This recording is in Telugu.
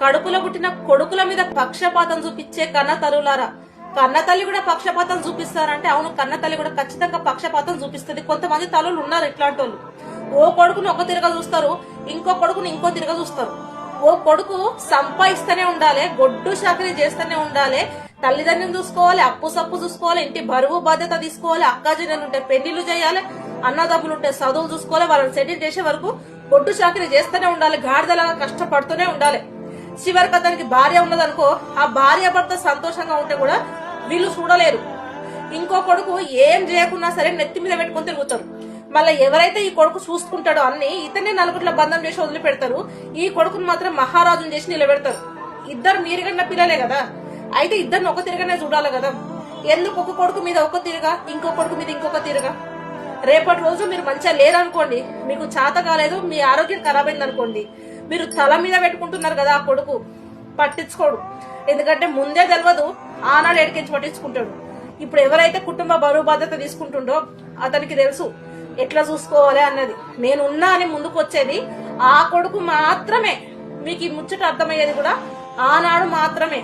కడుపులో పుట్టిన కొడుకుల మీద పక్షపాతం చూపించే కన్న తల్లులారా, కన్న తల్లి కూడా పక్షపాతం చూపిస్తారంటే అవును, కన్న తల్లి కూడా ఖచ్చితంగా పక్షపాతం చూపిస్తుంది. కొంతమంది తల్లులు ఉన్నారు ఇట్లాంటి వాళ్ళు. ఓ కొడుకుని ఒక తిరగ చూస్తారు, ఇంకో కొడుకుని ఇంకో తిరగ చూస్తారు. ఓ కొడుకు సంపాదిస్తూనే ఉండాలి, గొడ్డు చాకరీ చేస్తూనే ఉండాలి, తల్లిదండ్రులు చూసుకోవాలి, అప్పు సప్పు చూసుకోవాలి, ఇంటి బరువు బాధ్యత తీసుకోవాలి, అక్కాజీనలు ఉంటే పెళ్లిళ్ళు చేయాలి, అన్నదమ్ములు ఉంటే చదువులు చూసుకోవాలి, వాళ్ళని సెటిల్ చేసే వరకు గొడ్డు చాకరీ చేస్తూనే ఉండాలి, గాడిదలాగా కష్టపడుతూనే ఉండాలి. చివరికి అతనికి భార్య ఉన్నదనుకో, ఆ భార్య భర్త సంతోషంగా ఉంటే కూడా వీళ్ళు చూడలేరు. ఇంకో కొడుకు ఏం చేయకున్నా సరే నెత్తి మీద పెట్టుకుని తిరుగుతారు. మళ్ళీ ఎవరైతే ఈ కొడుకు చూసుకుంటాడో అన్ని ఇతనే నలుగురిలో బంధం చేసి వదిలిపెడతారు. ఈ కొడుకును మాత్రం మహారాజును చేసి నిలబెడతారు. ఇద్దరు మీరుగన్న పిల్లలే కదా, అయితే ఇద్దరిని ఒక తిరగనే చూడాలి కదా. ఎందుకు ఒక కొడుకు మీద ఒక తిరగా, ఇంకో కొడుకు మీద ఇంకొక తిరగా? రేపటి రోజు మీరు మంచిగా లేరనుకోండి, మీకు చేత కాలేదు, మీ ఆరోగ్యం ఖరాబ్ అయింది అనుకోండి, మీరు తల మీద పెట్టుకుంటున్నారు కదా, ఆ కొడుకు పట్టించుకోడు. ఎందుకంటే ముందే తెలియదు, ఆనాడు ఎడికించి పట్టించుకుంటాడు. ఇప్పుడు ఎవరైతే కుటుంబ బరువు బాధ్యత తీసుకుంటుండో అతనికి తెలుసు ఎట్లా చూసుకోవాలి అన్నది. నేనున్నా అని ముందుకు వచ్చేది ఆ కొడుకు మాత్రమే. మీకు ఈ ముచ్చట అర్థమయ్యేది కూడా ఆనాడు మాత్రమే.